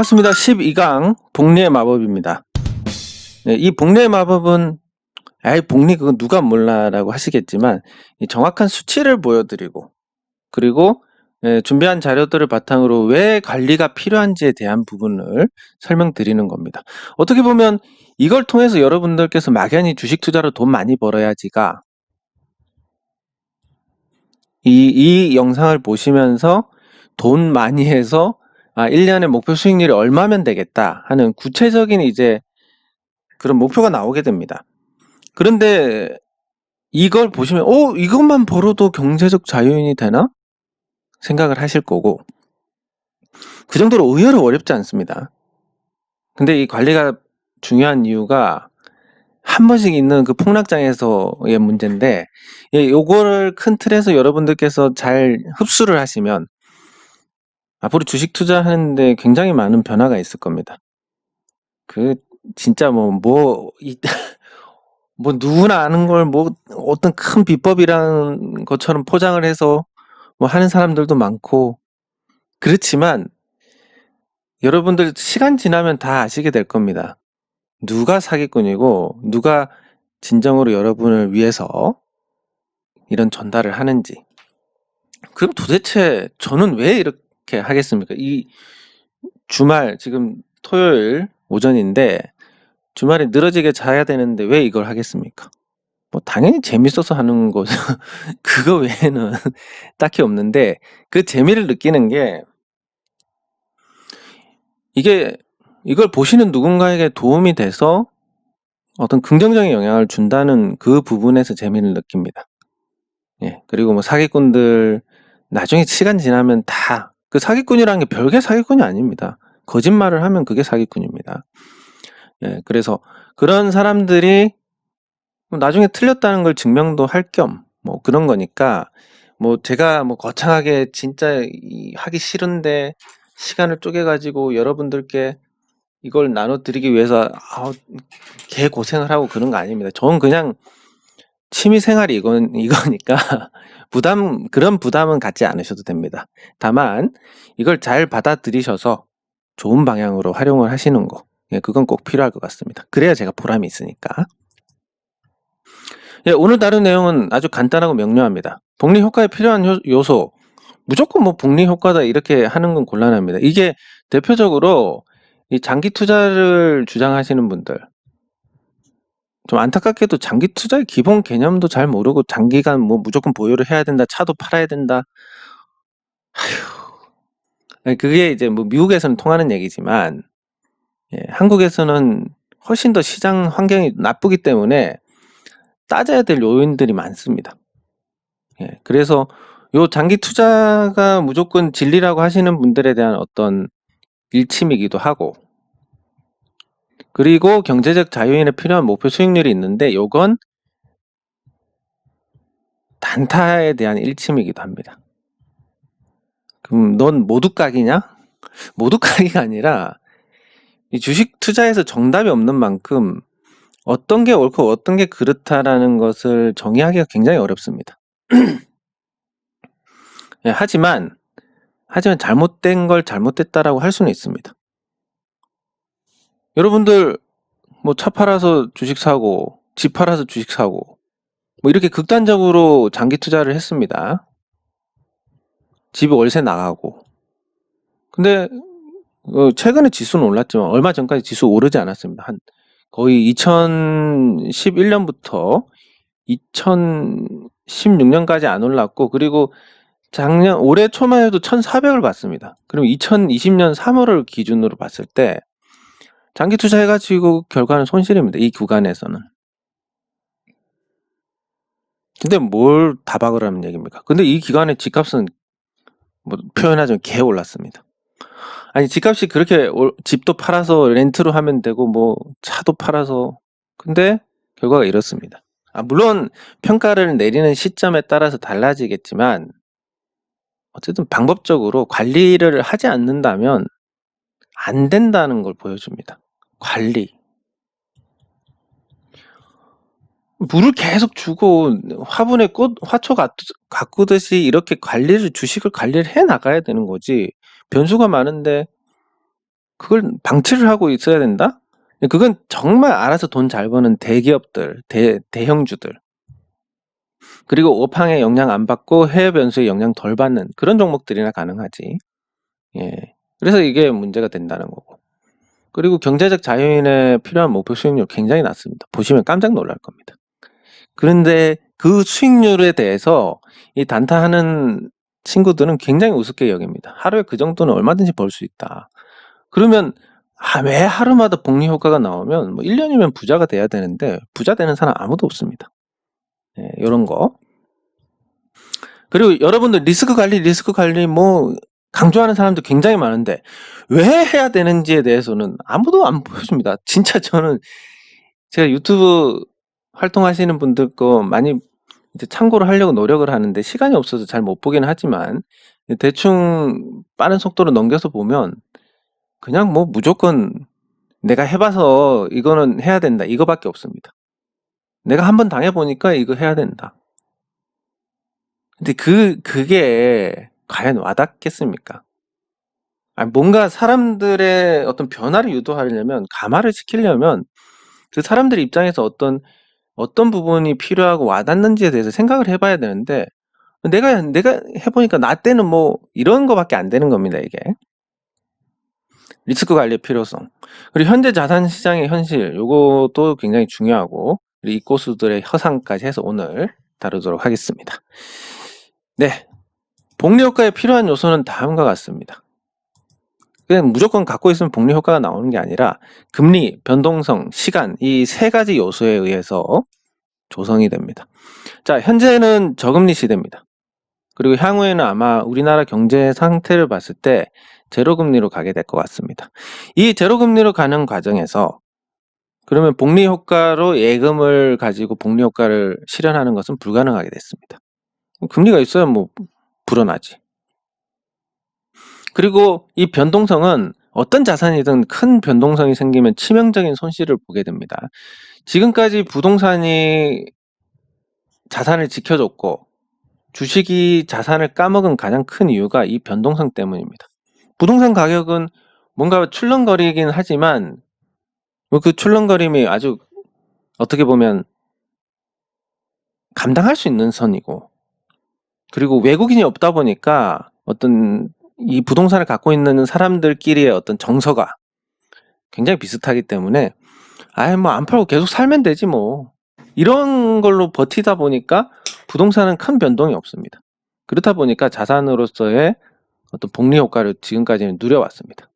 반갑습니다. 12강 복리의 마법입니다. 네, 이 복리의 마법은 아이 복리 그거 누가 몰라라고 하시겠지만 정확한 수치를 보여드리고 그리고 준비한 자료들을 바탕으로 왜 관리가 필요한지에 대한 부분을 설명드리는 겁니다. 어떻게 보면 이걸 통해서 여러분들께서 막연히 주식 투자로 돈 많이 벌어야지가 이 영상을 보시면서 돈 많이 해서 1년에 목표 수익률이 얼마면 되겠다 하는 구체적인 이제 그런 목표가 나오게 됩니다. 그런데 이걸 보시면 이것만 벌어도 경제적 자유인이 되나? 생각을 하실 거고 그 정도로 의외로 어렵지 않습니다. 근데 이 관리가 중요한 이유가 한 번씩 있는 그 폭락장에서의 문제인데 요거를 큰 틀에서 여러분들께서 잘 흡수를 하시면 앞으로 주식 투자하는데 굉장히 많은 변화가 있을 겁니다. 그 진짜 뭐 누구나 아는 걸 어떤 큰 비법이라는 것처럼 포장을 해서 하는 사람들도 많고 그렇지만 여러분들 시간 지나면 다 아시게 될 겁니다. 누가 사기꾼이고 누가 진정으로 여러분을 위해서 이런 전달을 하는지. 그럼 도대체 저는 왜 이렇게 하겠습니까? 이 주말 지금 토요일 오전인데 주말에 늘어지게 자야 되는데 왜 이걸 하겠습니까? 당연히 재밌어서 하는 거죠. 그거 외에는 딱히 없는데 그 재미를 느끼는 게 이걸 보시는 누군가에게 도움이 돼서 어떤 긍정적인 영향을 준다는 그 부분에서 재미를 느낍니다. 예, 그리고 사기꾼들 나중에 시간 지나면 다 그 사기꾼이라는 게 별개 사기꾼이 아닙니다. 거짓말을 하면 그게 사기꾼입니다. 예, 그래서 그런 사람들이 나중에 틀렸다는 걸 증명도 할 겸 그런 거니까 제가 거창하게 진짜 하기 싫은데 시간을 쪼개가지고 여러분들께 이걸 나눠드리기 위해서 개 고생을 하고 그런 거 아닙니다. 저는 그냥 취미생활이 이거니까 그런 부담은 갖지 않으셔도 됩니다. 다만 이걸 잘 받아들이셔서 좋은 방향으로 활용을 하시는 거, 그건 꼭 필요할 것 같습니다. 그래야 제가 보람이 있으니까. 오늘 다룬 내용은 아주 간단하고 명료합니다. 복리 효과에 필요한 요소, 무조건 복리 효과다 이렇게 하는 건 곤란합니다. 이게 대표적으로 이 장기 투자를 주장하시는 분들, 좀 안타깝게도 장기 투자의 기본 개념도 잘 모르고 장기간 무조건 보유를 해야 된다, 차도 팔아야 된다. 그게 이제 미국에서는 통하는 얘기지만 한국에서는 훨씬 더 시장 환경이 나쁘기 때문에 따져야 될 요인들이 많습니다. 그래서 요 장기 투자가 무조건 진리라고 하시는 분들에 대한 어떤 일침이기도 하고 그리고 경제적 자유인에 필요한 목표 수익률이 있는데 요건 단타에 대한 일침이기도 합니다. 그럼 넌 모두각이냐? 모두각이가 아니라 이 주식 투자에서 정답이 없는 만큼 어떤 게 옳고 어떤 게 그렇다라는 것을 정의하기가 굉장히 어렵습니다. 하지만 잘못된 걸 잘못됐다라고 할 수는 있습니다. 여러분들 차 팔아서 주식 사고 집 팔아서 주식 사고 이렇게 극단적으로 장기 투자를 했습니다. 집이 월세 나가고 근데 최근에 지수는 올랐지만 얼마 전까지 지수 오르지 않았습니다. 거의 2011년부터 2016년까지 안 올랐고 그리고 올해 초만 해도 1,400을 봤습니다. 그럼 2020년 3월을 기준으로 봤을 때 장기 투자해가지고 결과는 손실입니다. 이 구간에서는. 근데 뭘 다박을 하는 얘기입니까? 근데 이 기간에 집값은 표현하자면 개 올랐습니다. 아니 집값이 그렇게 집도 팔아서 렌트로 하면 되고 차도 팔아서 근데 결과가 이렇습니다. 물론 평가를 내리는 시점에 따라서 달라지겠지만 어쨌든 방법적으로 관리를 하지 않는다면 안 된다는 걸 보여줍니다. 관리. 물을 계속 주고 화분에 화초 가꾸듯이 이렇게 주식을 관리를 해 나가야 되는 거지. 변수가 많은데 그걸 방치를 하고 있어야 된다? 그건 정말 알아서 돈 잘 버는 대기업들, 대형주들, 그리고 오팡의 영향 안 받고 해외 변수의 영향 덜 받는 그런 종목들이나 가능하지. 예. 그래서 이게 문제가 된다는 거고. 그리고 경제적 자유인에 필요한 목표 수익률 굉장히 낮습니다. 보시면 깜짝 놀랄 겁니다. 그런데 그 수익률에 대해서 이 단타하는 친구들은 굉장히 우습게 여깁니다. 하루에 그 정도는 얼마든지 벌 수 있다. 그러면 매 하루마다 복리 효과가 나오면 뭐 1년이면 부자가 돼야 되는데 부자 되는 사람 아무도 없습니다. 예, 이런 거. 그리고 여러분들 리스크 관리 뭐 강조하는 사람도 굉장히 많은데 왜 해야 되는지에 대해서는 아무도 안 보여줍니다. 진짜 저는 제가 유튜브 활동하시는 분들 거 많이 이제 참고를 하려고 노력을 하는데 시간이 없어서 잘 못 보긴 하지만 대충 빠른 속도로 넘겨서 보면 그냥 뭐 무조건 내가 해봐서 이거는 해야 된다 이거밖에 없습니다. 내가 한번 당해보니까 이거 해야 된다. 근데 그게 과연 와닿겠습니까? 뭔가 사람들의 어떤 변화를 유도하려면, 감화를 시키려면 그 사람들 입장에서 어떤 부분이 필요하고 와닿는지에 대해서 생각을 해봐야 되는데, 내가 해보니까 나 때는 뭐 이런 거밖에 안 되는 겁니다, 이게. 리스크 관리의 필요성. 그리고 현재 자산 시장의 현실, 요것도 굉장히 중요하고, 이 고수들의 허상까지 해서 오늘 다루도록 하겠습니다. 네. 복리 효과에 필요한 요소는 다음과 같습니다. 그냥 무조건 갖고 있으면 복리 효과가 나오는 게 아니라 금리, 변동성, 시간 이 세 가지 요소에 의해서 조성이 됩니다. 자, 현재는 저금리 시대입니다. 그리고 향후에는 아마 우리나라 경제 상태를 봤을 때 제로금리로 가게 될 것 같습니다. 이 제로금리로 가는 과정에서 그러면 복리 효과로 예금을 가지고 복리 효과를 실현하는 것은 불가능하게 됐습니다. 금리가 있어야 뭐 불어나지. 그리고 이 변동성은 어떤 자산이든 큰 변동성이 생기면 치명적인 손실을 보게 됩니다. 지금까지 부동산이 자산을 지켜줬고 주식이 자산을 까먹은 가장 큰 이유가 이 변동성 때문입니다. 부동산 가격은 뭔가 출렁거리긴 하지만 그 출렁거림이 아주 어떻게 보면 감당할 수 있는 선이고, 그리고 외국인이 없다 보니까 어떤 이 부동산을 갖고 있는 사람들끼리의 어떤 정서가 굉장히 비슷하기 때문에 뭐 안 팔고 계속 살면 되지 뭐 이런 걸로 버티다 보니까 부동산은 큰 변동이 없습니다. 그렇다 보니까 자산으로서의 어떤 복리 효과를 지금까지는 누려왔습니다.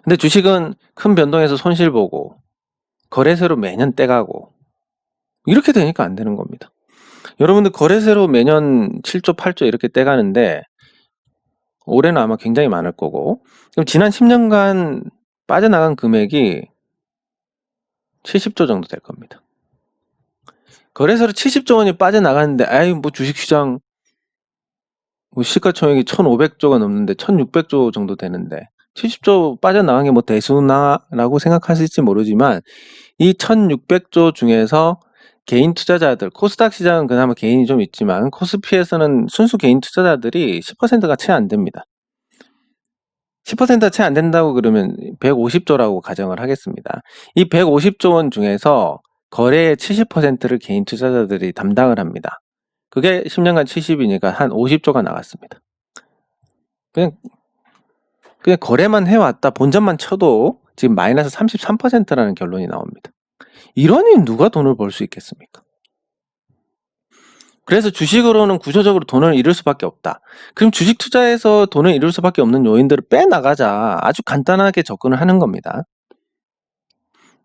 근데 주식은 큰 변동에서 손실 보고 거래세로 매년 떼가고 이렇게 되니까 안 되는 겁니다. 여러분들 거래세로 매년 7조 8조 이렇게 떼가는데 올해는 아마 굉장히 많을 거고, 그럼 지난 10년간 빠져나간 금액이 70조 정도 될 겁니다. 거래세로 70조 원이 빠져나가는데 뭐 주식시장 뭐 시가총액이 1,500조가 넘는데 1,600조 정도 되는데 70조 빠져나간 게 뭐 대수나라고 생각하실지 모르지만 이 1,600조 중에서 개인 투자자들, 코스닥 시장은 그나마 개인이 좀 있지만 코스피에서는 순수 개인 투자자들이 10%가 채 안 됩니다. 10%가 채 안 된다고 그러면 150조라고 가정을 하겠습니다. 이 150조 원 중에서 거래의 70%를 개인 투자자들이 담당을 합니다. 그게 10년간 70이니까 한 50조가 나갔습니다. 그냥 거래만 해왔다 본전만 쳐도 지금 마이너스 33%라는 결론이 나옵니다. 이러니 누가 돈을 벌 수 있겠습니까? 그래서 주식으로는 구조적으로 돈을 잃을 수밖에 없다. 그럼 주식 투자에서 돈을 잃을 수밖에 없는 요인들을 빼나가자. 아주 간단하게 접근을 하는 겁니다.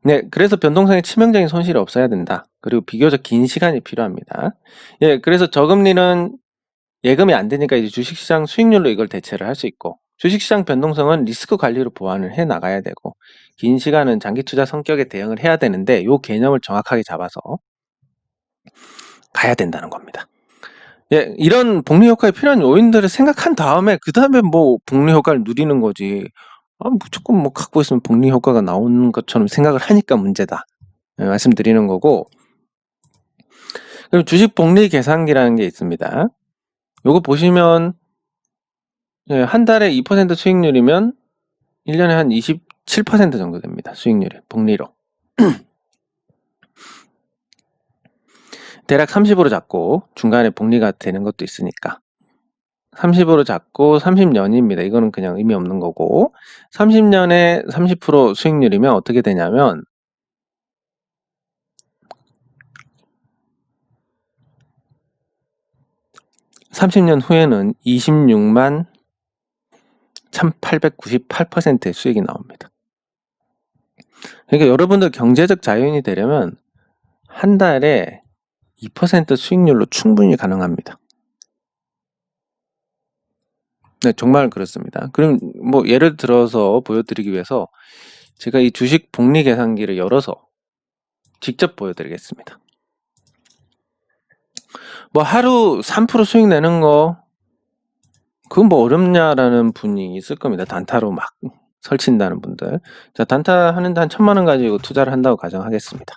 네, 그래서 변동성에 치명적인 손실이 없어야 된다. 그리고 비교적 긴 시간이 필요합니다. 예, 그래서 저금리는 예금이 안 되니까 이제 주식시장 수익률로 이걸 대체를 할 수 있고, 주식시장 변동성은 리스크 관리로 보완을 해 나가야 되고, 긴 시간은 장기 투자 성격에 대응을 해야 되는데, 이 개념을 정확하게 잡아서 가야 된다는 겁니다. 예, 이런 복리 효과에 필요한 요인들을 생각한 다음에 그 다음에 뭐 복리 효과를 누리는 거지. 무조건 뭐 갖고 있으면 복리 효과가 나오는 것처럼 생각을 하니까 문제다. 예, 말씀드리는 거고. 그리고 주식 복리 계산기라는 게 있습니다. 요거 보시면 예, 한 달에 2% 수익률이면 1년에 한 27% 정도 됩니다. 수익률이, 복리로. 대략 30으로 잡고 중간에 복리가 되는 것도 있으니까 30으로 잡고 30년입니다. 이거는 그냥 의미 없는 거고 30년에 30% 수익률이면 어떻게 되냐면 30년 후에는 26만 1898%의 수익이 나옵니다. 그러니까 여러분들 경제적 자유인이 되려면 한 달에 2% 수익률로 충분히 가능합니다. 네, 정말 그렇습니다. 그럼 뭐 예를 들어서 보여드리기 위해서 제가 이 주식 복리 계산기를 열어서 직접 보여드리겠습니다. 뭐 하루 3% 수익 내는 거 그건 뭐 어렵냐라는 분이 있을 겁니다. 단타로 막 설친다는 분들. 자, 단타 하는데 한 1000만 원 가지고 투자를 한다고 가정하겠습니다.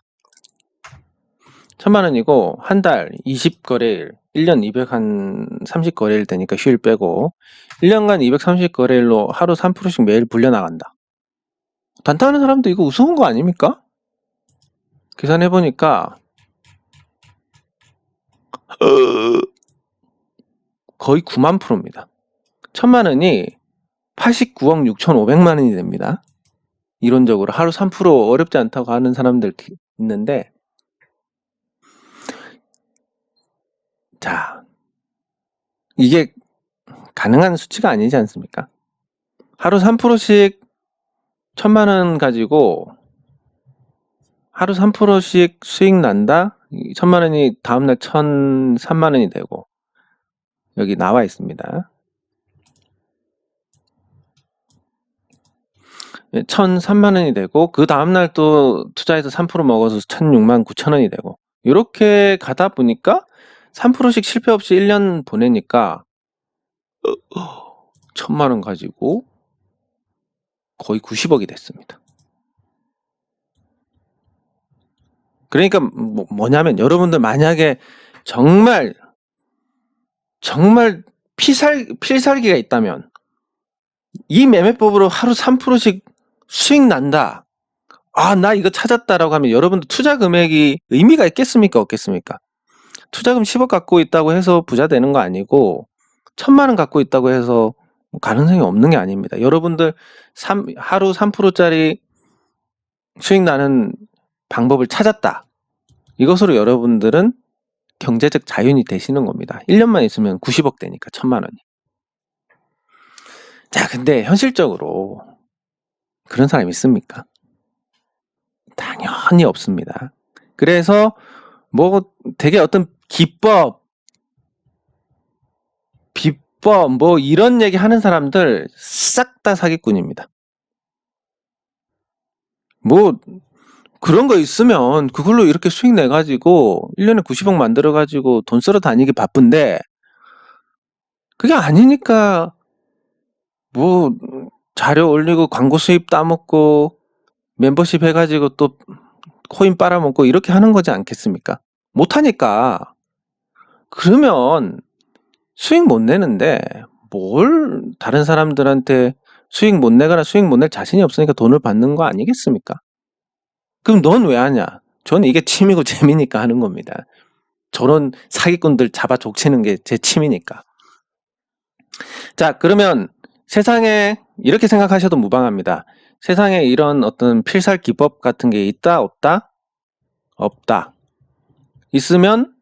1000만 원이고 한 달 20거래일, 1년 230거래일 되니까 휴일 빼고 1년간 230거래일로 하루 3%씩 매일 불려나간다. 단타하는 사람도 이거 우스운 거 아닙니까? 계산해보니까 거의 9만 프로입니다. 1000만 원이 89억 6,500만 원이 됩니다. 이론적으로 하루 3% 어렵지 않다고 하는 사람들 있는데 자, 이게 가능한 수치가 아니지 않습니까? 하루 3%씩 1000만 원 가지고 하루 3%씩 수익 난다? 1000만 원이 다음날 1003만 원이 되고 여기 나와 있습니다. 1003만 원이 되고 그 다음날 또 투자해서 3% 먹어서 1006만 9천 원이 되고 이렇게 가다 보니까 3%씩 실패 없이 1년 보내니까 1000만 원 가지고 거의 90억이 됐습니다. 그러니까 뭐냐면 여러분들 만약에 정말 필살기가 있다면 이 매매법으로 하루 3%씩 수익 난다. 아, 나 이거 찾았다라고 하면 여러분들 투자 금액이 의미가 있겠습니까? 없겠습니까? 투자금 10억 갖고 있다고 해서 부자 되는 거 아니고 1000만 원 갖고 있다고 해서 가능성이 없는 게 아닙니다. 여러분들 하루 3%짜리 수익 나는 방법을 찾았다. 이것으로 여러분들은 경제적 자유인이 되시는 겁니다. 1년만 있으면 90억 되니까 1000만 원이. 자, 근데 현실적으로 그런 사람 있습니까? 당연히 없습니다. 그래서 뭐 되게 어떤 기법, 비법 뭐 이런 얘기 하는 사람들 싹 다 사기꾼입니다. 뭐 그런 거 있으면 그걸로 이렇게 수익 내가지고 1년에 90억 만들어가지고 돈 쓰러 다니기 바쁜데 그게 아니니까 뭐 자료 올리고 광고 수입 따먹고 멤버십 해가지고 또 코인 빨아먹고 이렇게 하는 거지 않겠습니까? 못하니까. 그러면 수익 못 내는데 뭘 다른 사람들한테 수익 못 내거나 수익 못 낼 자신이 없으니까 돈을 받는 거 아니겠습니까? 그럼 넌 왜 하냐? 저는 이게 취미고 재미니까 하는 겁니다. 저런 사기꾼들 잡아 족치는 게 제 취미니까. 자, 그러면 세상에 이렇게 생각하셔도 무방합니다. 세상에 이런 어떤 필살 기법 같은 게 있다, 없다? 없다. 있으면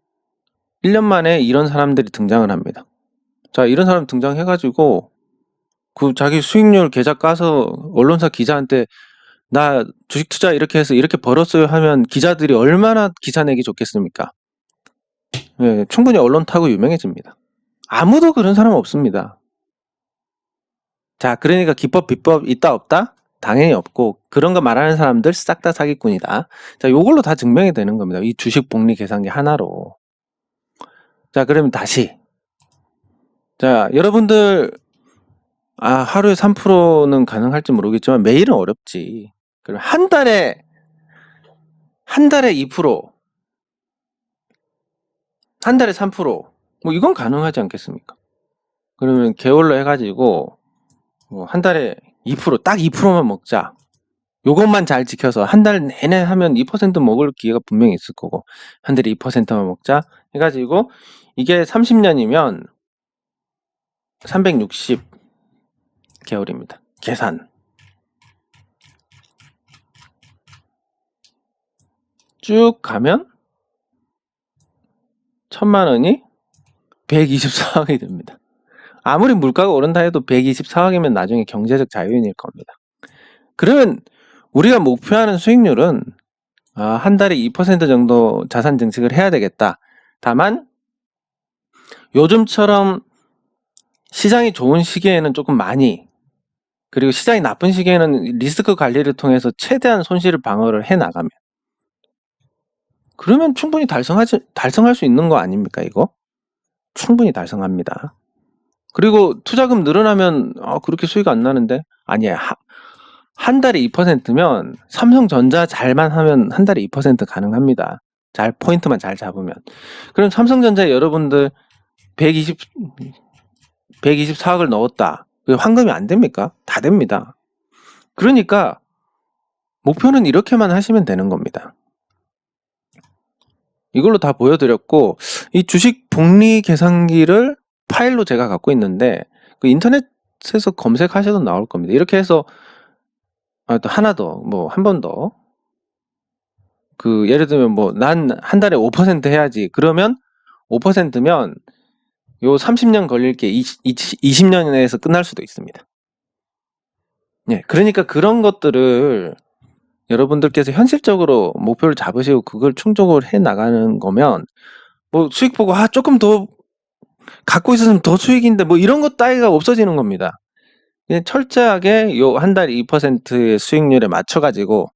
1년 만에 이런 사람들이 등장을 합니다. 자, 이런 사람 등장해가지고 그 자기 수익률 계좌 까서 언론사 기자한테 나 주식 투자 이렇게 해서 이렇게 벌었어요 하면 기자들이 얼마나 기사 내기 좋겠습니까? 예, 충분히 언론 타고 유명해집니다. 아무도 그런 사람 없습니다. 자, 그러니까 기법, 비법 있다, 없다? 당연히 없고 그런 거 말하는 사람들 싹 다 사기꾼이다. 자, 요걸로 다 증명이 되는 겁니다. 이 주식 복리 계산기 하나로. 자, 그러면 다시. 자, 여러분들 하루에 3%는 가능할지 모르겠지만 매일은 어렵지. 그럼 한 달에 2%, 한 달에 3%, 뭐 이건 가능하지 않겠습니까? 그러면 개월로 해가지고 한 달에 2%, 딱 2%만 먹자. 요것만 잘 지켜서 한 달 내내 하면 2% 먹을 기회가 분명히 있을 거고, 한 달에 2%만 먹자 해가지고, 이게 30년이면 360개월입니다. 계산. 쭉 가면 1000만 원이 124억이 됩니다. 아무리 물가가 오른다 해도 124억이면 나중에 경제적 자유인일 겁니다. 그러면 우리가 목표하는 수익률은 한 달에 2% 정도 자산 증식을 해야 되겠다. 다만 요즘처럼 시장이 좋은 시기에는 조금 많이, 그리고 시장이 나쁜 시기에는 리스크 관리를 통해서 최대한 손실을 방어를 해나가면, 그러면 충분히 달성할 수 있는 거 아닙니까? 이거 충분히 달성합니다. 그리고 투자금 늘어나면 그렇게 수익 안 나는데, 아니에요. 한 달에 2%면 삼성전자 잘만 하면 한 달에 2% 가능합니다. 포인트만 잘 잡으면. 그럼 삼성전자에 여러분들 124억을 넣었다. 환금이 안 됩니까? 다 됩니다. 그러니까 목표는 이렇게만 하시면 되는 겁니다. 이걸로 다 보여드렸고, 이 주식 복리 계산기를 파일로 제가 갖고 있는데, 그 인터넷에서 검색하셔도 나올 겁니다. 이렇게 해서 또 하나 더, 한 번 더. 예를 들면 난 한 달에 5% 해야지. 그러면 5%면 요 30년 걸릴 게 20년 내에서 끝날 수도 있습니다. 예, 그러니까 그런 것들을 여러분들께서 현실적으로 목표를 잡으시고 그걸 충족을 해 나가는 거면, 수익 보고 조금 더 갖고 있었으면 더 수익인데 이런 것 따위가 없어지는 겁니다. 철저하게 요 한 달 2%의 수익률에 맞춰가지고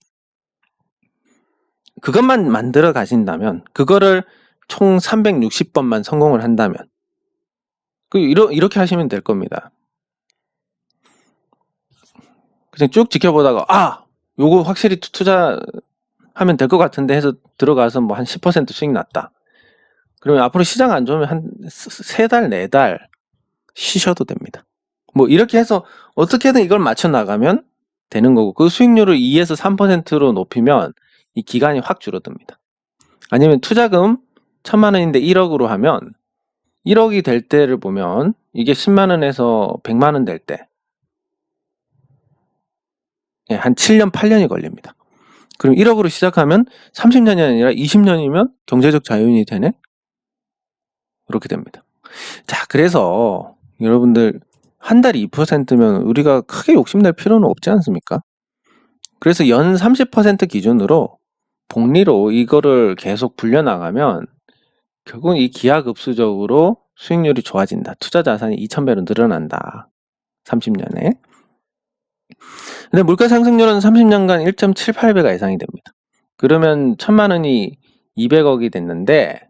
그것만 만들어 가신다면, 그거를 총 360번만 성공을 한다면, 이렇게 하시면 될 겁니다. 그냥 쭉 지켜보다가 요거 확실히 투자하면 될 것 같은데 해서 들어가서 한 10% 수익 났다. 그러면 앞으로 시장 안 좋으면 한 3달, 4달 쉬셔도 됩니다. 이렇게 해서 어떻게든 이걸 맞춰 나가면 되는 거고, 그 수익률을 2에서 3%로 높이면 이 기간이 확 줄어듭니다. 아니면 투자금 1000만 원인데 1억으로 하면 1억이 될 때를 보면 이게 10만 원에서 100만 원 될 때 한 7년, 8년이 걸립니다. 그럼 1억으로 시작하면 30년이 아니라 20년이면 경제적 자유인이 되네? 이렇게 됩니다. 자, 그래서 여러분들 한 달에 2%면 우리가 크게 욕심낼 필요는 없지 않습니까? 그래서 연 30% 기준으로 복리로 이거를 계속 불려나가면 결국은 이 기하급수적으로 수익률이 좋아진다. 투자 자산이 2000배로 늘어난다. 30년에. 근데 물가 상승률은 30년간 1.78배가 예상이 됩니다. 그러면 1000만 원이 200억이 됐는데,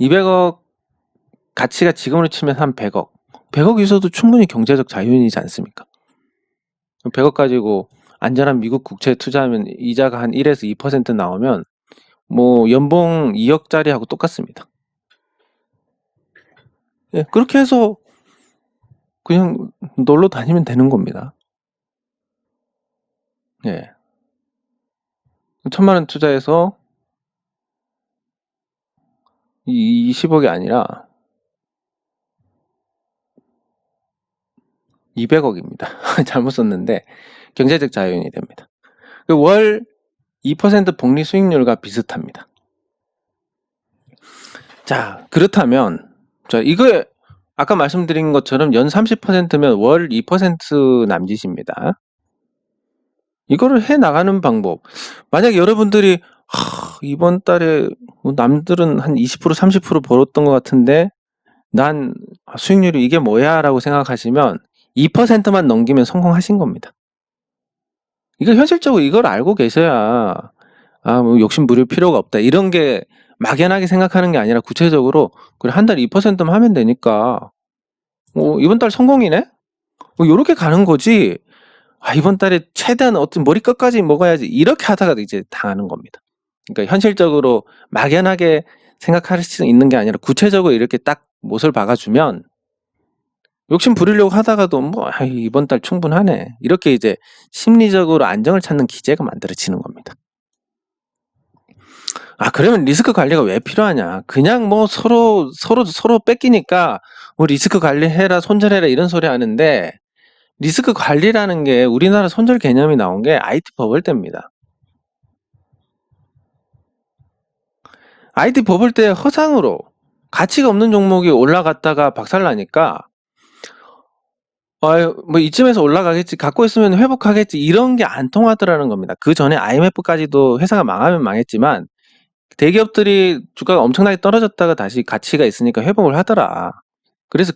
200억 가치가 지금으로 치면 한 100억. 100억 있어도 충분히 경제적 자유인이지 않습니까? 100억 가지고 안전한 미국 국채에 투자하면 이자가 한 1에서 2% 나오면 연봉 2억짜리하고 똑같습니다. 예, 그렇게 해서 그냥 놀러 다니면 되는 겁니다. 예. 1000만 원 투자해서 20억이 아니라 200억입니다. 잘못 썼는데 경제적 자유인이 됩니다. 월 2% 복리 수익률과 비슷합니다. 자, 그렇다면 이거 아까 말씀드린 것처럼 연 30%면 월 2% 남짓입니다. 이거를 해 나가는 방법. 만약 여러분들이 이번 달에 남들은 한 20% 30% 벌었던 것 같은데 난 수익률이 이게 뭐야 라고 생각하시면 2%만 넘기면 성공하신 겁니다. 이거 현실적으로 이걸 알고 계셔야 욕심 부릴 필요가 없다. 이런 게 막연하게 생각하는 게 아니라 구체적으로 그래 한 달 2%만 하면 되니까 이번 달 성공이네? 요렇게 가는 거지. 이번 달에 최대한 어떤 머리 끝까지 먹어야지 이렇게 하다가 이제 당하는 겁니다. 그러니까 현실적으로 막연하게 생각할 수 있는 게 아니라 구체적으로 이렇게 딱 못을 박아주면 욕심 부리려고 하다가도 뭐 이번 달 충분하네. 이렇게 이제 심리적으로 안정을 찾는 기제가 만들어지는 겁니다. 그러면 리스크 관리가 왜 필요하냐? 그냥 뭐 서로 뺏기니까 뭐 리스크 관리해라, 손절해라 이런 소리 하는데, 리스크 관리라는 게 우리나라 손절 개념이 나온 게 IT 버블 때입니다. IT 버블 때 허상으로 가치가 없는 종목이 올라갔다가 박살나니까 뭐 이쯤에서 올라가겠지, 갖고 있으면 회복하겠지, 이런 게 안 통하더라는 겁니다. 그 전에 IMF까지도 회사가 망하면 망했지만 대기업들이 주가가 엄청나게 떨어졌다가 다시 가치가 있으니까 회복을 하더라. 그래서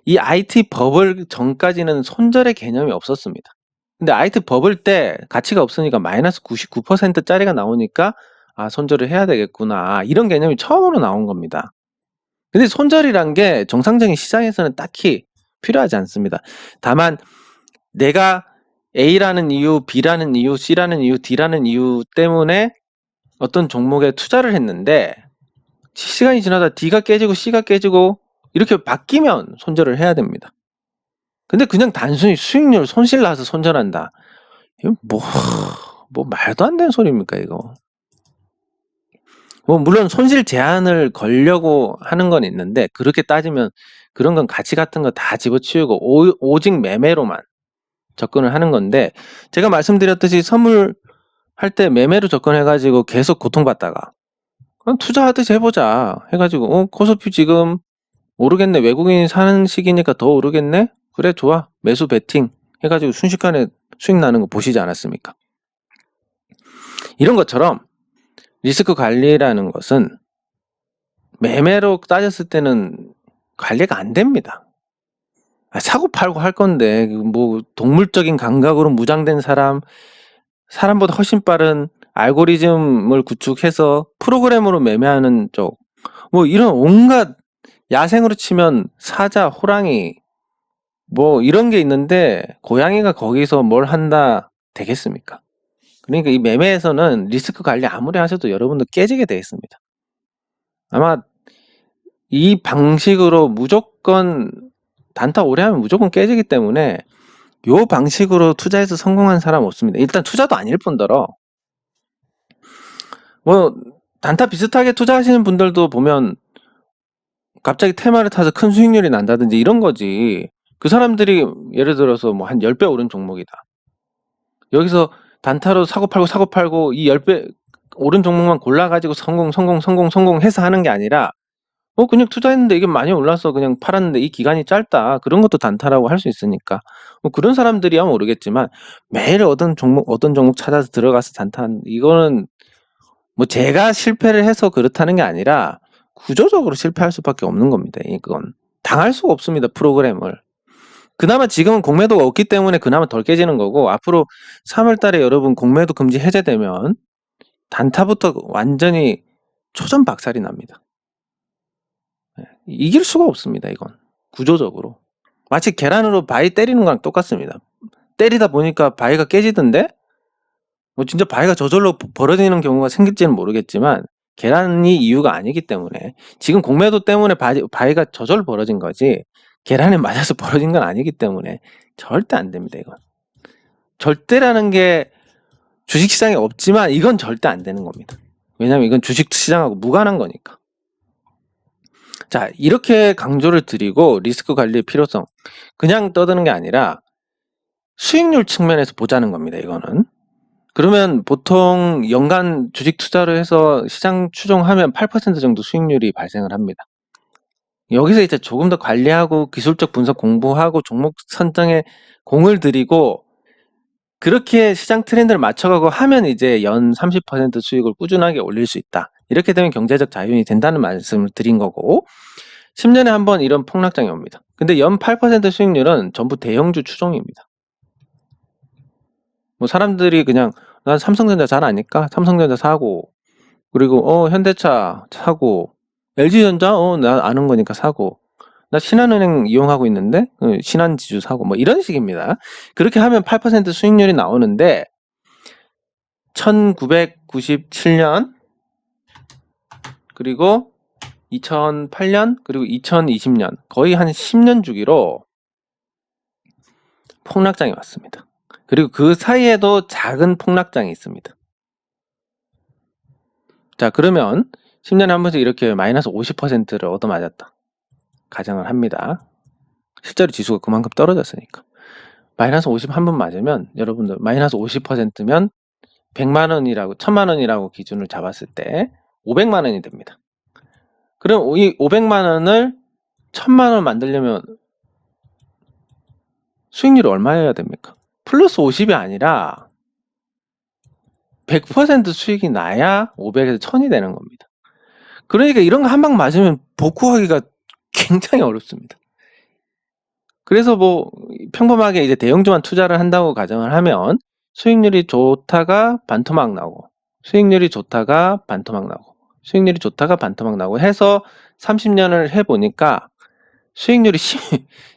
이 IT 버블 전까지는 손절의 개념이 없었습니다. 근데 IT 버블 때 가치가 없으니까 마이너스 99%짜리가 나오니까 손절을 해야 되겠구나, 이런 개념이 처음으로 나온 겁니다. 근데 손절이란 게 정상적인 시장에서는 딱히 필요하지 않습니다. 다만 내가 A라는 이유, B라는 이유, C라는 이유, D라는 이유 때문에 어떤 종목에 투자를 했는데 시간이 지나다 D가 깨지고 C가 깨지고 이렇게 바뀌면 손절을 해야 됩니다. 근데 그냥 단순히 수익률 손실 나서 손절한다, 이거 뭐 말도 안 되는 소리입니까 이거. 뭐 물론 손실 제한을 걸려고 하는 건 있는데, 그렇게 따지면 그런 건 가치 같은 거 다 집어치우고 오직 매매로만 접근을 하는 건데, 제가 말씀드렸듯이 선물 할 때 매매로 접근해가지고 계속 고통받다가 그럼 투자하듯이 해보자 해가지고 코스피 지금 오르겠네, 외국인이 사는 시기니까 더 오르겠네, 그래 좋아, 매수 베팅 해가지고 순식간에 수익 나는 거 보시지 않았습니까? 이런 것처럼 리스크 관리라는 것은 매매로 따졌을 때는 관리가 안 됩니다. 사고 팔고 할 건데 뭐 동물적인 감각으로 무장된 사람보다 훨씬 빠른 알고리즘을 구축해서 프로그램으로 매매하는 쪽, 뭐 이런 온갖, 야생으로 치면 사자, 호랑이 뭐 이런 게 있는데 고양이가 거기서 뭘 한다 되겠습니까? 그러니까 이 매매에서는 리스크 관리 아무리 하셔도 여러분들 깨지게 되어 있습니다. 아마 이 방식으로 무조건 단타 오래 하면 무조건 깨지기 때문에 요 방식으로 투자해서 성공한 사람 없습니다. 일단 투자도 아닐 뿐더러 뭐 단타 비슷하게 투자하시는 분들도 보면 갑자기 테마를 타서 큰 수익률이 난다든지 이런 거지, 그 사람들이 예를 들어서 뭐 한 10배 오른 종목이다, 여기서 단타로 사고 팔고 이 10배 오른 종목만 골라가지고 성공해서 하는 게 아니라 그냥 투자했는데 이게 많이 올라서 그냥 팔았는데 이 기간이 짧다, 그런 것도 단타라고 할 수 있으니까 뭐 그런 사람들이야 모르겠지만, 매일 어떤 종목 찾아서 들어가서 단타한, 이거는 뭐 제가 실패를 해서 그렇다는 게 아니라 구조적으로 실패할 수밖에 없는 겁니다. 이건 당할 수가 없습니다, 프로그램을. 그나마 지금은 공매도가 없기 때문에 그나마 덜 깨지는 거고, 앞으로 3월 달에 여러분 공매도 금지 해제되면 단타부터 완전히 초전박살이 납니다. 이길 수가 없습니다. 이건 구조적으로 마치 계란으로 바위 때리는 거랑 똑같습니다. 때리다 보니까 바위가 깨지던데, 뭐 진짜 바위가 저절로 벌어지는 경우가 생길지는 모르겠지만 계란이 이유가 아니기 때문에, 지금 공매도 때문에 바위가 저절로 벌어진 거지 계란에 맞아서 벌어진 건 아니기 때문에 절대 안 됩니다. 이건 절대라는 게 주식시장에 없지만 이건 절대 안 되는 겁니다. 왜냐면 이건 주식시장하고 무관한 거니까. 자, 이렇게 강조를 드리고 리스크 관리의 필요성, 그냥 떠드는 게 아니라 수익률 측면에서 보자는 겁니다. 이거는. 그러면 보통 연간 주식 투자를 해서 시장 추종하면 8% 정도 수익률이 발생을 합니다. 여기서 이제 조금 더 관리하고 기술적 분석 공부하고 종목 선정에 공을 들이고 그렇게 시장 트렌드를 맞춰가고 하면 이제 연 30% 수익을 꾸준하게 올릴 수 있다. 이렇게 되면 경제적 자유인이 된다는 말씀을 드린 거고, 10년에 한 번 이런 폭락장이 옵니다. 근데 연 8% 수익률은 전부 대형주 추종입니다. 뭐 사람들이 그냥 난 삼성전자 잘 아니까 삼성전자 사고, 그리고 현대차 사고, LG전자 나 아는 거니까 사고, 나 신한은행 이용하고 있는데 신한지주 사고, 뭐 이런 식입니다. 그렇게 하면 8% 수익률이 나오는데 1997년 그리고 2008년 그리고 2020년 거의 한 10년 주기로 폭락장이 왔습니다. 그리고 그 사이에도 작은 폭락장이 있습니다. 자, 그러면 10년에 한 번씩 이렇게 마이너스 50%를 얻어맞았다 가정을 합니다. 실제로 지수가 그만큼 떨어졌으니까. 마이너스 50 한 번 맞으면 여러분들 마이너스 50%면 100만 원이라고 1000만 원이라고 기준을 잡았을 때 500만 원이 됩니다. 그럼 이 500만 원을 1000만 원 만들려면 수익률이 얼마여야 됩니까? 플러스 50이 아니라 100% 수익이 나야 500에서 1000이 되는 겁니다. 그러니까 이런 거 한 방 맞으면 복구하기가 굉장히 어렵습니다. 그래서 뭐 평범하게 이제 대형주만 투자를 한다고 가정을 하면 수익률이 좋다가 반토막 나고 수익률이 좋다가 반토막 나고 수익률이 좋다가 반토막 나고 해서 30년을 해보니까 수익률이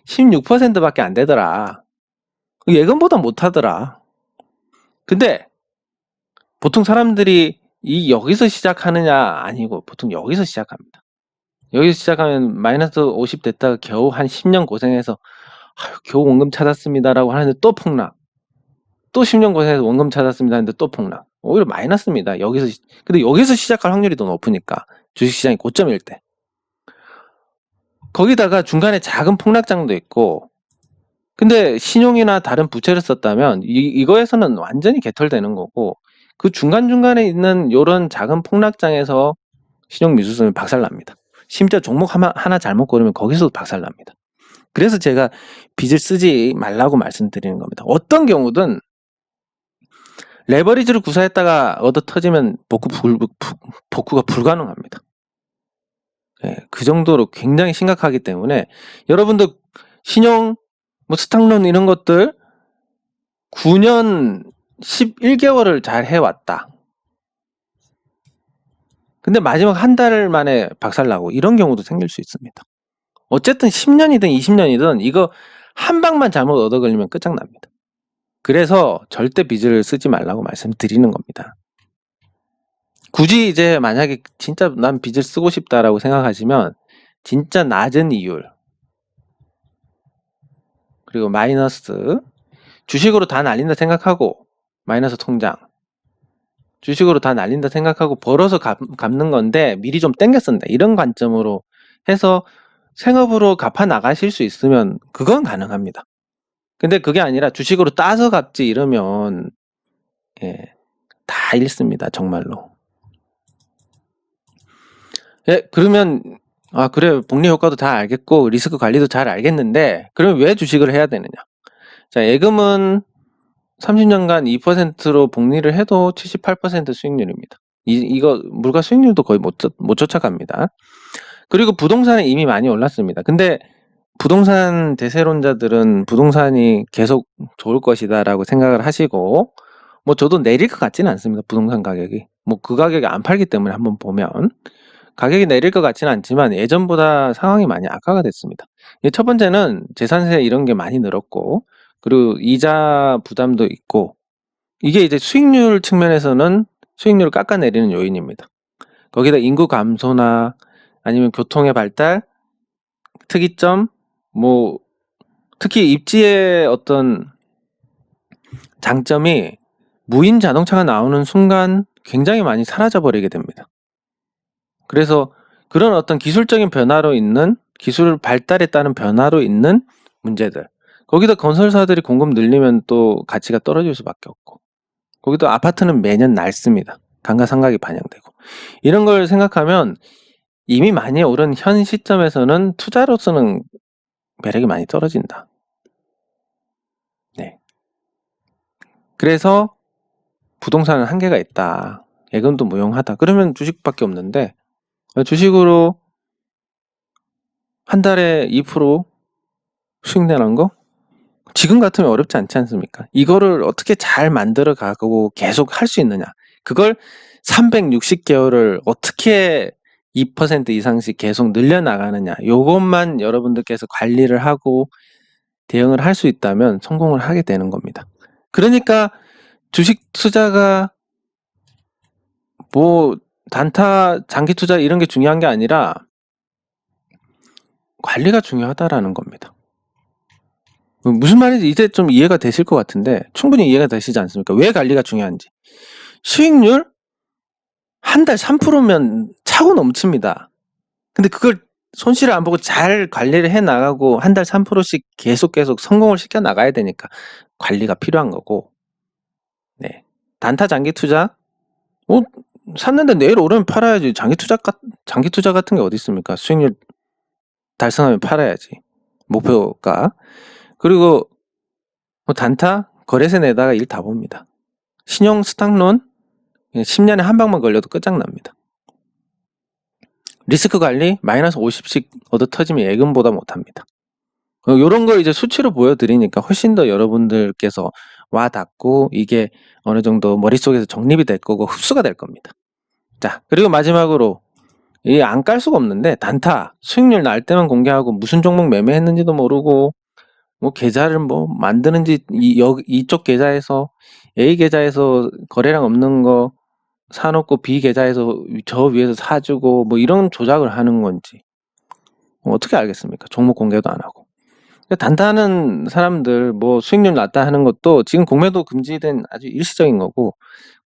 16%밖에 안 되더라. 예금보다 못하더라. 근데 보통 사람들이 여기서 시작하느냐? 아니고 보통 여기서 시작합니다. 여기서 시작하면 마이너스 50 됐다가 겨우 한 10년 고생해서 겨우 원금 찾았습니다라고 하는데 또 폭락. 또 10년 고생해서 원금 찾았습니다 하는데 또 폭락. 오히려 마이너스입니다. 근데 여기서 시작할 확률이 더 높으니까 주식시장이 고점일 때. 거기다가 중간에 작은 폭락장도 있고 근데 신용이나 다른 부채를 썼다면 이거에서는 완전히 개털되는 거고 그 중간중간에 있는 이런 작은 폭락장에서 신용 미수선이 박살납니다. 심지어 종목 하나 잘못 고르면 거기서도 박살납니다. 그래서 제가 빚을 쓰지 말라고 말씀드리는 겁니다. 어떤 경우든 레버리지를 구사했다가 얻어 터지면 복구가 불가능합니다. 네, 그 정도로 굉장히 심각하기 때문에 여러분들 신용, 뭐 스탁론 이런 것들 9년 11개월을 잘 해왔다. 근데 마지막 한 달 만에 박살나고 이런 경우도 생길 수 있습니다. 어쨌든 10년이든 20년이든 이거 한 방만 잘못 얻어 걸리면 끝장납니다. 그래서 절대 빚을 쓰지 말라고 말씀드리는 겁니다. 굳이 이제 만약에 진짜 난 빚을 쓰고 싶다라고 생각하시면 진짜 낮은 이율 그리고 마이너스 주식으로 다 날린다 생각하고 마이너스 통장 주식으로 다 날린다 생각하고 벌어서 갚는 건데 미리 좀 땡겨 쓴다 이런 관점으로 해서 생업으로 갚아 나가실 수 있으면 그건 가능합니다. 근데 그게 아니라 주식으로 따서 갚지 이러면 다 잃습니다. 정말로. 그러면 그래 복리 효과도 다 알겠고 리스크 관리도 잘 알겠는데 그러면 왜 주식을 해야 되느냐? 자, 예금은 30년간 2%로 복리를 해도 78% 수익률입니다. 이거 물가 수익률도 거의 못 쫓아갑니다. 그리고 부동산은 이미 많이 올랐습니다. 근데 부동산 대세론자들은 부동산이 계속 좋을 것이다라고 생각을 하시고 뭐 저도 내릴 것 같지는 않습니다. 부동산 가격이. 뭐 그 가격이 안 팔기 때문에 한번 보면 가격이 내릴 것 같지는 않지만 예전보다 상황이 많이 악화가 됐습니다. 첫 번째는 재산세 이런 게 많이 늘었고 그리고 이자 부담도 있고 이게 이제 수익률 측면에서는 수익률을 깎아내리는 요인입니다. 거기다 인구 감소나 아니면 교통의 발달, 특이점, 뭐 특히 입지의 어떤 장점이 무인 자동차가 나오는 순간 굉장히 많이 사라져 버리게 됩니다. 그래서 그런 어떤 기술적인 변화로 있는 기술 발달에 따른 변화로 있는 문제들 거기다 건설사들이 공급 늘리면 또 가치가 떨어질 수밖에 없고 거기다 아파트는 매년 낡습니다. 감가상각이 반영되고 이런 걸 생각하면 이미 많이 오른 현 시점에서는 투자로서는 매력이 많이 떨어진다. 네. 그래서 부동산은 한계가 있다. 예금도 무용하다. 그러면 주식밖에 없는데 주식으로 한 달에 2% 수익 내는 거? 지금 같으면 어렵지 않지 않습니까? 이거를 어떻게 잘 만들어 가고 계속 할 수 있느냐. 그걸 360개월을 어떻게 2% 이상씩 계속 늘려나가느냐. 요것만 여러분들께서 관리를 하고 대응을 할 수 있다면 성공을 하게 되는 겁니다. 그러니까 주식 투자가 뭐 단타, 장기 투자 이런 게 중요한 게 아니라 관리가 중요하다라는 겁니다. 무슨 말인지 이제 좀 이해가 되실 것 같은데 충분히 이해가 되시지 않습니까? 왜 관리가 중요한지. 수익률 한 달 3%면 차고 넘칩니다. 근데 그걸 손실을 안 보고 잘 관리를 해 나가고 한 달 3%씩 계속 성공을 시켜 나가야 되니까 관리가 필요한 거고. 네. 단타 장기 투자 샀는데 내일 오르면 팔아야지. 장기 투자 같은 게 어디 있습니까? 수익률 달성하면 팔아야지. 목표가. 그리고 단타 거래세 내다가 일 다 봅니다. 신용 스탁론 10년에 한 방만 걸려도 끝장납니다. 리스크 관리 마이너스 50씩 얻어 터지면 예금보다 못합니다. 이런 걸 이제 수치로 보여드리니까 훨씬 더 여러분들께서 와 닿고 이게 어느 정도 머릿속에서 정립이 될 거고 흡수가 될 겁니다. 자, 그리고 마지막으로 이 안 깔 수가 없는데 단타 수익률 날 때만 공개하고 무슨 종목 매매했는지도 모르고 뭐 계좌를 뭐 만드는지 이쪽 계좌에서 A 계좌에서 거래량 없는 거 사놓고 B 계좌에서 저 위에서 사주고 뭐 이런 조작을 하는 건지 어떻게 알겠습니까? 종목 공개도 안 하고. 단타하는 사람들 뭐 수익률 낮다 하는 것도 지금 공매도 금지된 아주 일시적인 거고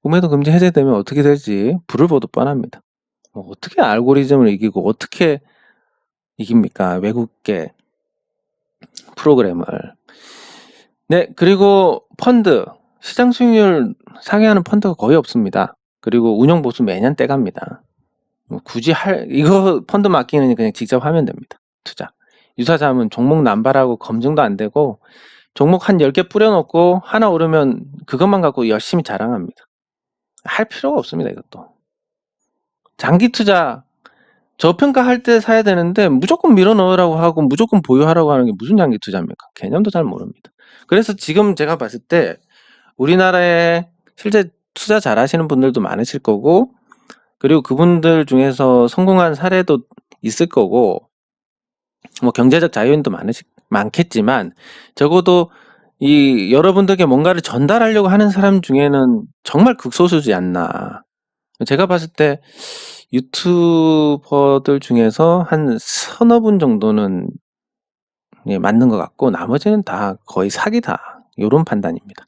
공매도 금지 해제되면 어떻게 될지 불을 보듯 뻔합니다. 뭐 어떻게 알고리즘을 이기고 어떻게 이깁니까? 외국계 프로그램을. 네, 그리고 펀드 시장 수익률 상회하는 펀드가 거의 없습니다. 그리고 운영 보수 매년 떼갑니다. 굳이 이거 펀드 맡기는 그냥 직접 하면 됩니다. 투자. 유사자문 종목 남발하고 검증도 안 되고 종목 한 10개 뿌려놓고 하나 오르면 그것만 갖고 열심히 자랑합니다. 할 필요가 없습니다. 이것도. 장기 투자 저평가할 때 사야 되는데 무조건 밀어넣으라고 하고 무조건 보유하라고 하는 게 무슨 장기 투자입니까? 개념도 잘 모릅니다. 그래서 지금 제가 봤을 때 우리나라에 실제 투자 잘하시는 분들도 많으실 거고 그리고 그분들 중에서 성공한 사례도 있을 거고 뭐 경제적 자유인도 많겠지만 적어도 이 여러분들께 뭔가를 전달하려고 하는 사람 중에는 정말 극소수지 않나. 제가 봤을 때 유튜버들 중에서 한 서너 분 정도는 맞는 것 같고 나머지는 다 거의 사기다. 이런 판단입니다.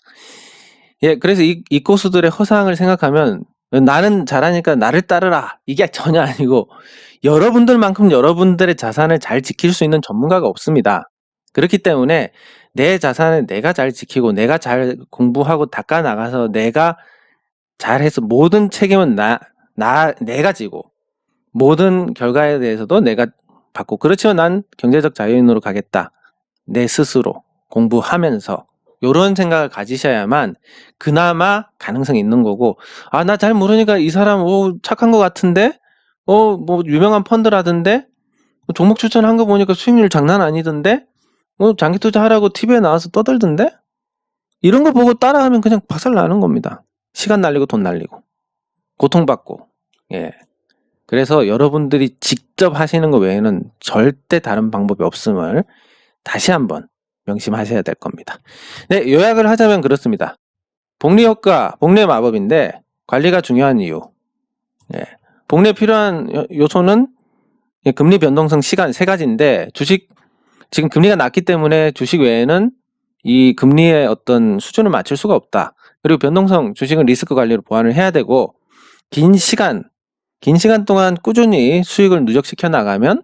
예, 그래서 이 고수들의 허상을 생각하면 나는 잘하니까 나를 따르라. 이게 전혀 아니고 여러분들만큼 여러분들의 자산을 잘 지킬 수 있는 전문가가 없습니다. 그렇기 때문에 내 자산을 내가 잘 지키고 내가 잘 공부하고 닦아 나가서 내가 잘해서 모든 책임은 내가 지고 모든 결과에 대해서도 내가 받고 그렇지만 난 경제적 자유인으로 가겠다. 내 스스로 공부하면서 요런 생각을 가지셔야만 그나마 가능성이 있는 거고 나 잘 모르니까 이 사람 착한 것 같은데 뭐 유명한 펀드라던데 종목 추천한 거 보니까 수익률 장난 아니던데 장기 투자하라고 TV에 나와서 떠들던데 이런 거 보고 따라하면 그냥 박살 나는 겁니다. 시간 날리고 돈 날리고 고통받고. 예. 그래서 여러분들이 직접 하시는 거 외에는 절대 다른 방법이 없음을 다시 한번 명심하셔야 될 겁니다. 네, 요약을 하자면 그렇습니다. 복리효과, 복리의 마법인데 관리가 중요한 이유. 예. 복리에 필요한 요소는 금리 변동성 시간 세 가지인데 지금 금리가 낮기 때문에 주식 외에는 이 금리의 어떤 수준을 맞출 수가 없다. 그리고 변동성 주식은 리스크 관리로 보완을 해야 되고 긴 시간 동안 꾸준히 수익을 누적시켜 나가면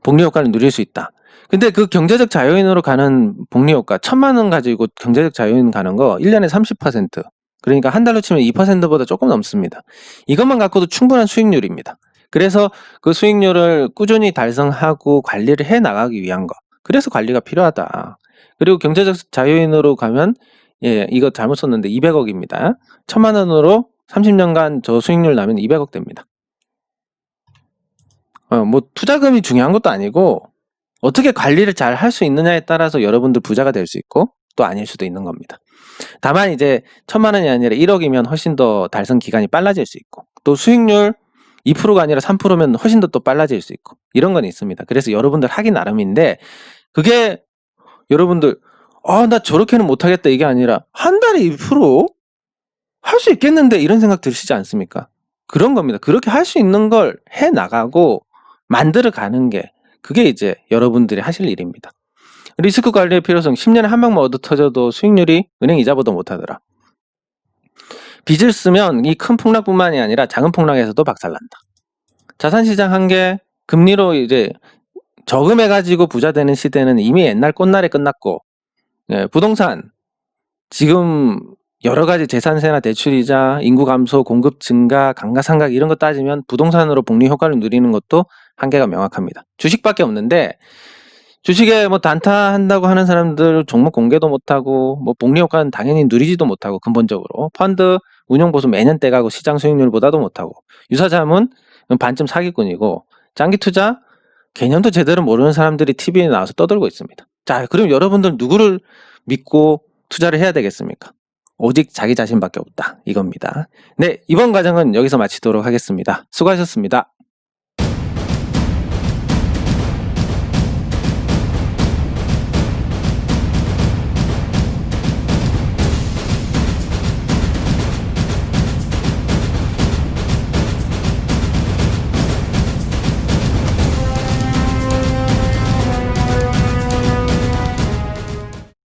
복리 효과를 누릴 수 있다. 근데 그 경제적 자유인으로 가는 복리 효과 1,000만 원 가지고 경제적 자유인 가는 거 1년에 30%. 그러니까 한 달로 치면 2%보다 조금 넘습니다. 이것만 갖고도 충분한 수익률입니다. 그래서 그 수익률을 꾸준히 달성하고 관리를 해 나가기 위한 거. 그래서 관리가 필요하다. 그리고 경제적 자유인으로 가면 이거 잘못 썼는데 200억입니다. 1,000만 원으로 30년간 저 수익률 나면 200억 됩니다. 뭐 투자금이 중요한 것도 아니고 어떻게 관리를 잘 할 수 있느냐에 따라서 여러분들 부자가 될 수 있고 또 아닐 수도 있는 겁니다. 다만 이제 1,000만 원이 아니라 1억이면 훨씬 더 달성 기간이 빨라질 수 있고 또 수익률 2%가 아니라 3%면 훨씬 더 또 빨라질 수 있고 이런 건 있습니다. 그래서 여러분들 하기 나름인데 그게 여러분들 나 저렇게는 못하겠다 이게 아니라 한 달에 2%? 할 수 있겠는데 이런 생각 드시지 않습니까? 그런 겁니다. 그렇게 할 수 있는 걸 해 나가고 만들어 가는 게 그게 이제 여러분들이 하실 일입니다. 리스크 관리의 필요성, 10년에 한 방만 얻어 터져도 수익률이 은행 이자보다 못하더라. 빚을 쓰면 이 큰 폭락뿐만이 아니라 작은 폭락에서도 박살난다. 자산시장 한계, 금리로 이제 저금해가지고 부자 되는 시대는 이미 옛날 꽃날에 끝났고, 예, 부동산, 지금 여러 가지 재산세나 대출이자, 인구 감소, 공급 증가, 감가상각 이런 거 따지면 부동산으로 복리 효과를 누리는 것도 한계가 명확합니다. 주식밖에 없는데, 주식에 뭐 단타한다고 하는 사람들 종목 공개도 못하고, 뭐 복리 효과는 당연히 누리지도 못하고, 근본적으로. 펀드 운용보수 매년 떼가고 시장 수익률보다도 못하고, 유사자문 반쯤 사기꾼이고, 장기 투자 개념도 제대로 모르는 사람들이 TV에 나와서 떠들고 있습니다. 자, 그럼 여러분들 누구를 믿고 투자를 해야 되겠습니까? 오직 자기 자신밖에 없다. 이겁니다. 네, 이번 과정은 여기서 마치도록 하겠습니다. 수고하셨습니다.